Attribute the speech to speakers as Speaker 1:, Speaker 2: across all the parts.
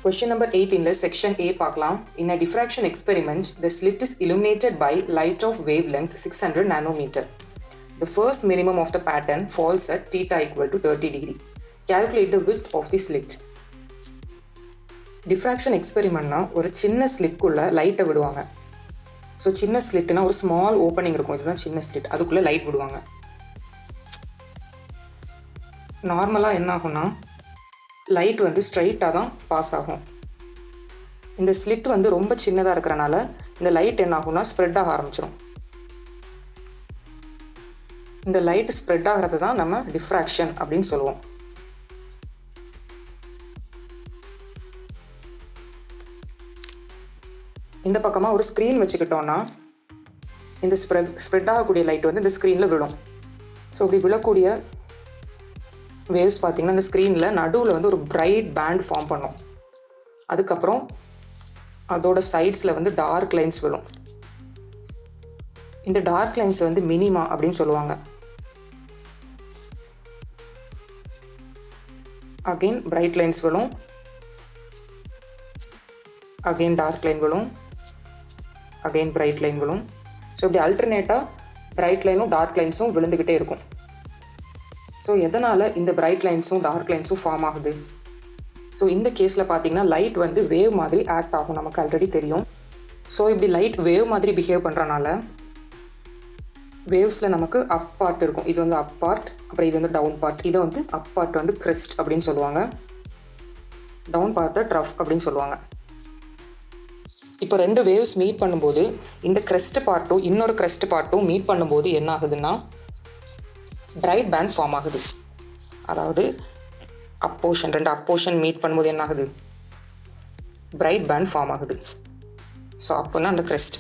Speaker 1: Question number 8 in the section A பார்க்கலாம். In a diffraction experiment, the slit is illuminated by light of wavelength 600 nanometer. The first minimum of the pattern falls at theta equal to 30 degree. Calculate the width of the slit. Diffraction experimentனா ஒரு சின்ன ஸ்லிட்குள்ள லைட்டை விடுவாங்க. So சின்ன ஸ்லிட்னா ஒரு small opening இருக்கும், இதுதான் சின்ன slit, அதுக்குள்ளே லைட் விடுவாங்க. நார்மலாக என்ன ஆகும்னா லைட் வந்து ஸ்ட்ரைட்டாக தான் பாஸ் ஆகும். இந்த ஸ்லிட் வந்து ரொம்ப சின்னதாக இருக்கிறனால இந்த லைட் என்ன ஆகும்னா ஸ்ப்ரெட் ஆக ஆரம்பிச்சிடும். இந்த லைட் ஸ்ப்ரெட் ஆகிறது தான் நம்ம டிஃப்ராக்ஷன் அப்படின்னு சொல்லுவோம். இந்த பக்கமாக ஒரு ஸ்க்ரீன் வச்சுக்கிட்டோன்னா இந்த ஸ்ப்ரெட் ஆகக்கூடிய லைட் வந்து இந்த ஸ்க்ரீனில் விழும். ஸோ இப்படி விழக்கூடிய வேவ்ஸ் பார்த்திங்கன்னா இந்த ஸ்க்ரீனில் நடுவில் வந்து ஒரு பிரைட் பேண்ட் ஃபார்ம் பண்ணும். அதுக்கப்புறம் அதோட சைட்ஸில் வந்து டார்க் லைன்ஸ் விழும். இந்த டார்க் லைன்ஸ் வந்து மினிமா அப்படின்னு சொல்லுவாங்க. அகெயின் பிரைட் லைன்ஸ் விழும், அகெயின் டார்க் லைன் விழும், அகெயின் பிரைட் லைன் விழும். ஸோ இப்படி அல்டர்னேட்டாக பிரைட் லைனும் டார்க் லைன்ஸும் விழுந்துக்கிட்டே இருக்கும். ஸோ எதனால் இந்த பிரைட் லைன்ஸும் டார்க் லைன்ஸும் ஃபார்ம் ஆகுது? ஸோ இந்த கேஸில் பார்த்தீங்கன்னா லைட் வந்து வேவ் மாதிரி ஆக்ட் ஆகும், நமக்கு ஆல்ரெடி தெரியும். ஸோ இப்படி லைட் வேவ் மாதிரி பிஹேவ் பண்ணுறனால வேவ்ஸில் நமக்கு அப் பார்ட் இருக்கும், இது வந்து அப் பார்ட், அப்புறம் இது வந்து டவுன் பார்ட். இதை வந்து அப் பார்ட் வந்து கிரெஸ்ட் அப்படின்னு சொல்லுவாங்க, டவுன் பார்ட்டை ட்ரஃப் அப்படின்னு சொல்லுவாங்க. இப்போ ரெண்டு வேவ்ஸ் மீட் பண்ணும்போது இந்த கிரெஸ்ட் பார்ட்டும் இன்னொரு கிரெஸ்ட் பார்ட்டும் மீட் பண்ணும்போது என்ன ஆகுதுன்னா பிரைட் பேண்ட் ஃபார்ம் ஆகுது. அதாவது அப்போஷன், ரெண்டு அப்போஷன் மீட் பண்ணும்போது என்ன ஆகுது? பிரைட் பேண்ட் ஃபார்ம் ஆகுது. ஸோ அப்போனா அந்த கிரெஸ்ட்.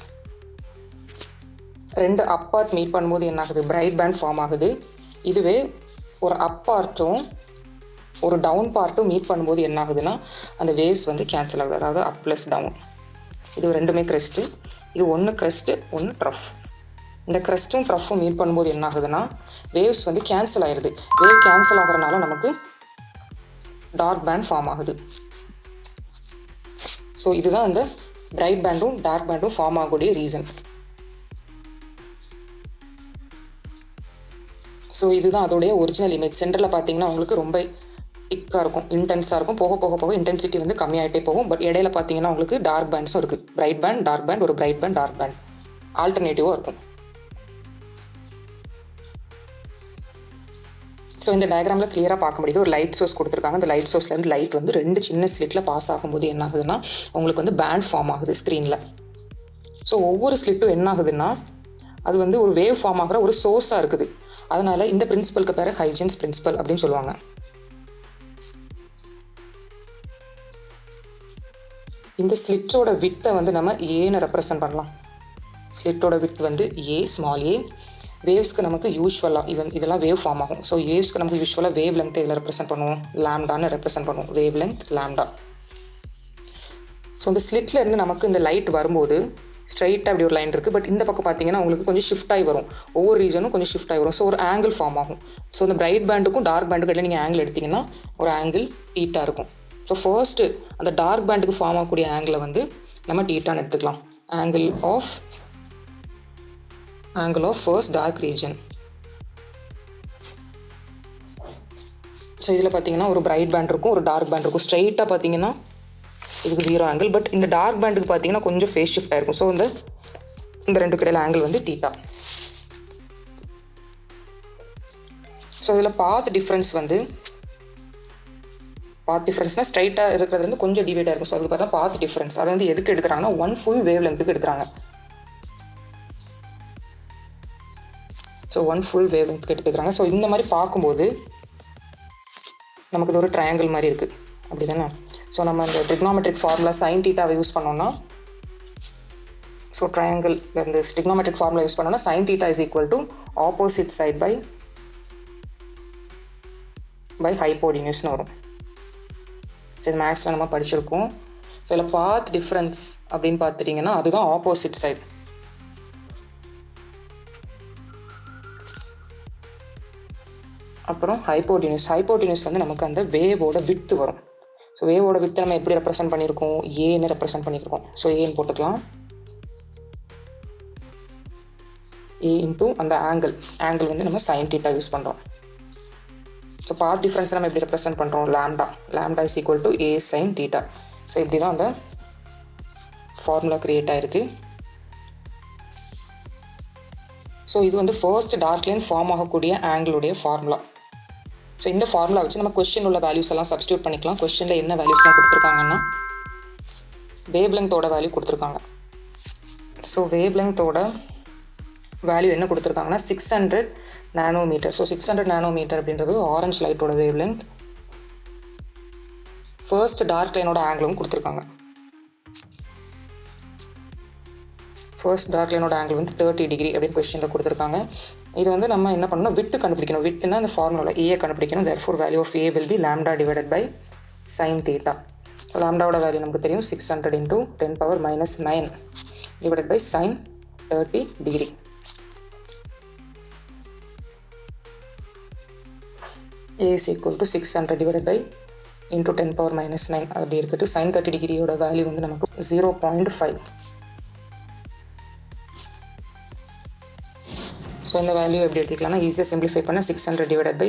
Speaker 1: ரெண்டு அப் பார்ட் மீட் பண்ணும்போது என்ன ஆகுது? பிரைட் பேண்ட் ஃபார்ம் ஆகுது. இதுவே ஒரு அப் பார்ட்டும் ஒரு டவுன் பார்ட்டும் மீட் பண்ணும்போது என்ன ஆகுதுன்னா அந்த வேவ்ஸ் வந்து கேன்சல் ஆகுது. அதாவது அப் ப்ளஸ் டவுன். இது ரெண்டுமே கிரெஸ்ட்டு. இது ஒன்று கிரெஸ்ட்டு, ஒன்று ட்ரஃப். இந்த கிரெஸ்ட்டும் ட்ரஃப்பும் மீட் பண்ணும்போது என்ன ஆகுதுன்னா வேவ்ஸ் வந்து கேன்சல் ஆகிடுது. வேவ் கேன்சல் ஆகிறனால நமக்கு டார்க் பேண்ட் ஃபார்ம் ஆகுது. ஸோ இதுதான் அந்த பிரைட் பேண்டும் டார்க் பேண்டும் ஃபார்ம் ஆகக்கூடிய ரீசன். ஸோ இதுதான் அதோடைய ஒரிஜினல் இமேஜ். சென்டரில் பார்த்தீங்கன்னா உங்களுக்கு ரொம்ப திக்காக இருக்கும், இன்டென்ஸாக இருக்கும். போக போக போக இன்டென்சிட்டி வந்து கம்மியாகிட்டே போகும். பட் இடையில பார்த்தீங்கன்னா உங்களுக்கு டார்க் பேண்ட்ஸும் இருக்குது. பிரைட் பேண்ட், டார்க் பேண்ட், ஒரு பிரைட் பேண்ட், டார்க் பேண்ட் ஆல்டர்னேட்டிவாக இருக்கும். ஸோ இந்த டயக்ராமில் கிளியராக பார்க்க முடியுது. ஒரு லைட் சோர்ஸ் கொடுத்துருக்காங்க. அந்த லைட் சோர்ஸ்லேருந்து லைட் வந்து ரெண்டு சின்ன ஸ்லிட்டில் பாஸ் ஆகும்போது என்ன ஆகுதுன்னா உங்களுக்கு வந்து பேண்ட் ஃபார்ம் ஆகுது ஸ்க்ரீனில். ஸோ ஒவ்வொரு ஸ்லிட்டும் என்ன ஆகுதுன்னா அது வந்து ஒரு வேவ் ஃபார்ம் ஆகிற ஒரு சோர்ஸாக இருக்குது. அதனால் இந்த பிரின்சிபலுக்கு பேர் ஹைஜன்ஸ் பிரின்சிபல் அப்படின்னு சொல்லுவாங்க. இந்த ஸ்லிட்டோட வித்தை வந்து நம்ம ஏன்னு ரெப்ரசன்ட் பண்ணலாம். ஸ்லிட்டோட வித் வந்து ஏ, ஸ்மால் ஏ. வேவ்ஸ்க்கு நமக்கு யூஸ்வலாக இதெல்லாம் வேவ் ஃபார்ம் ஆகும். ஸோ வேவ்ஸ்க்கு நமக்கு யூஸ்வலாக வேவ் லென்த் இதில் ரெப்ரசென்ட் பண்ணுவோம், லாம்டான்னு ரெப்ரசென்ட் பண்ணுவோம். Wave length lambda. ஸோ இந்த ஸ்லிட்லேருந்து நமக்கு இந்த லைட் வரும்போது ஸ்ட்ரைட்டாக அப்படி ஒரு லைன் இருக்குது. பட் இந்த பக்கம் பார்த்தீங்கன்னா உங்களுக்கு கொஞ்சம் ஷிஃப்ட் ஆகி வரும், ஒவ்வொரு ரீஜனும் கொஞ்சம் ஷிஃப்ட் ஆகி வரும். ஸோ ஒரு ஆங்கிள் ஃபார்ம் ஆகும். ஸோ இந்த பிரைட் பேண்டுக்கும் டார்க் பேண்டுக்கும் இடையில நீங்கள் ஆங்கிள் எடுத்திங்கன்னா ஒரு ஆங்கிள் தீட்டா இருக்கும். ஸோ ஃபர்ஸ்ட்டு அந்த டார்க் பேண்டுக்கு ஃபார்ம் ஆகக்கூடிய ஆங்கிளை வந்து நம்ம தீட்டான்னு எடுத்துக்கலாம். angle of first dark region. So இதில் பார்த்தீங்கன்னா ஒரு பிரைட் பேண்ட் இருக்கும், ஒரு டார்க் பேண்ட் இருக்கும். ஸ்ட்ரைட்டாக பார்த்தீங்கன்னா இதுக்கு 0 ஆங்கிள். பட் இந்த டார்க் பேண்டுக்கு பார்த்தீங்கன்னா கொஞ்சம் ஃபேஸ் ஷிஃப்ட் ஆகிருக்கும். ஸோ இந்த ரெண்டு கடையில் ஆங்கிள் வந்து தீட்டா. ஸோ இதில் பாத் டிஃப்ரென்ஸ்னால் ஸ்ட்ரைட்டாக இருக்கிறது வந்து கொஞ்சம் டிவைடாக இருக்கும். ஸோ அதுக்கு பார்த்தா பாத் டிஃப்ரென்ஸ். அதை வந்து எதுக்கு எடுக்கிறாங்கன்னா 1 full வேவ் லென்த்துக்கு எடுக்கிறாங்க. ஸோ 1 full வேவ் லென்த்துக்கு எடுத்துக்கிறாங்க. ஸோ இந்த மாதிரி பார்க்கும்போது நமக்கு இது ஒரு ட்ரையாங்கிள் மாதிரி இருக்குது, அப்படி தானே? ஸோ நம்ம இந்த ட்ரிக்னாமெட்ரிக் ஃபார்முலா சைன் தீட்டாவை யூஸ் பண்ணோம்னா, ஸோ ட்ரையாங்கிள் இந்த ட்ரிக்னாமெட்ரிக் ஃபார்முலா யூஸ் பண்ணோம்னா sine theta is equal to opposite side by ஹைப்போடினியூஸ்னு வரும். சரி, மேக்ஸில் நம்ம படிச்சிருக்கோம். ஸோ இதில் பாத் டிஃப்ரென்ஸ் அப்படின்னு பார்த்துட்டிங்கன்னா அதுதான் ஆப்போசிட் சைட். அப்புறம் ஹைப்போடினியூஸ் வந்து நமக்கு அந்த வேவோட விட்த் வரும். ஸோ வேவோட வித்தை நம்ம எப்படி ரெப்ரசென்ட் பண்ணியிருக்கோம், ஏன்னு ரெப்ரசென்ட் பண்ணியிருக்கோம். ஸோ ஏன்னு போட்டுக்கலாம். ஏ இன்ட்டு அந்த ஆங்கிள் வந்து நம்ம sin θ யூஸ் பண்ணுறோம். ஸோ பாத் டிஃப்ரென்ஸை நம்ம எப்படி ரெப்ரசென்ட் பண்ணுறோம், lambda is equal to a sin θ. So இப்படி தான் அந்த ஃபார்முலா க்ரியேட் ஆகிருக்கு. ஸோ இது வந்து ஃபர்ஸ்ட் டார்க் லைன் ஃபார்ம் ஆகக்கூடிய ஆங்கிளுடைய ஃபார்முலா. ஸோ இந்த ஃபார்முலா வச்சு நம்ம கொஸ்டின் உள்ள வேல்யூஸ் எல்லாம் சப்ஸ்டியூட் பண்ணிக்கலாம். கொஸ்டினில் என்ன வேல்யூஸ்லாம் கொடுத்துருக்காங்கன்னா வேவ் லெங்த்தோட வேல்யூ கொடுத்துருக்காங்க. ஸோ வேவ் லெங்த்தோட வேல்யூ என்ன கொடுத்துருக்காங்கன்னா 600 நானோமீட்டர். ஸோ 600 நானோமீட்டர் அப்படின்றது ஆரஞ்ச் லைட்டோட வேவ் லெங்த். ஃபர்ஸ்ட் டார்க் லைனோட ஆங்கிளும் கொடுத்துருக்காங்க. ஃபர்ஸ்ட் டார்க் லைனோட ஆங்கிள் வந்து 30 டிகிரி அப்படின்னு கொஸ்டினில் கொடுத்துருக்காங்க. இது வந்து நம்ம என்ன பண்ணணும், விட்டு கண்டுபிடிக்கணும். விட்டுனா அந்த ஃபார்முலா ஏ கண்டுபிடிக்கணும். therefore value of a will be lambda divided by sin θ. So லாம்டாவோட வேல்யூ நமக்கு தெரியும் 600 into 10 power minus 9 divided by sin 30 degree. A is equal to 600 divided by into 10 power minus 9 அப்படி இருக்கட்டு. sin 30 டிகிரியோட வேல்யூ வந்து நமக்கு 0.5. So இந்த value எப்படி எடுத்துக்கலாம்னா ஈஸியாக சிம்பிளிஃபை பண்ண 600 divided by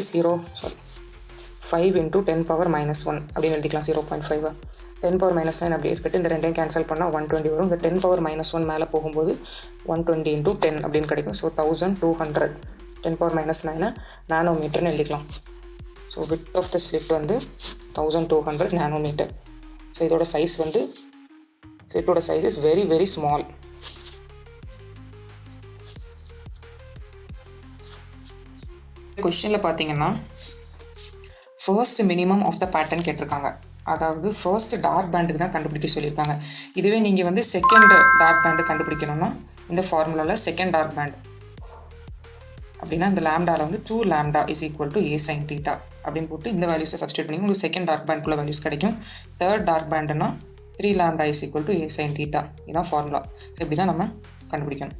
Speaker 1: 5 into 10 power minus 1 அப்படின்னு எழுதிக்கலாம். 0.5 10 power minus 9 அப்படி இருக்கட்டு. இந்த ரெண்டையும் கேன்சல் பண்ணால் 120 வரும். இந்த 10 power minus 1 மேலே போகும்போது 120 into 10 அப்படின்னு கிடைக்கும். ஸோ 1200 10 power minus 9 நானோமீட்டர்னு எழுதிக்கலாம். So width of the slit வந்து 1200 நானோமீட்டர். ஸோ இதோட சைஸ் வந்து ஸ்லிட்டோட size is very very small. கொஸ்டினில் பார்த்தீங்கன்னா first minimum of the pattern கேட்டிருக்காங்க. அதாவது ஃபர்ஸ்ட் டார்க் பேண்டுக்கு தான் கண்டுபிடிக்க சொல்லியிருக்காங்க. இதுவே நீங்கள் வந்து செகண்ட் டார்க் பேண்டு கண்டுபிடிக்கணும்னா இந்த ஃபார்முலாவில் செகண்ட் டார்க் பேண்ட் அப்படின்னா இந்த லாம்டாவில் வந்து 2 lambda is equal to a sin θ அப்படின்னு போட்டு இந்த வேல்யூஸை சப்ஸ்டியூட் பண்ணி உங்களுக்கு செகண்ட் டார்க் பேண்ட்குள்ள வேல்யூஸ் கிடைக்கும். தேர்ட் டார்க் பேண்டுனா 3 lambda is equal to a sin θ. இதுதான் ஃபார்முலா. ஸோ இப்படி தான் நம்ம கண்டுபிடிக்கணும்.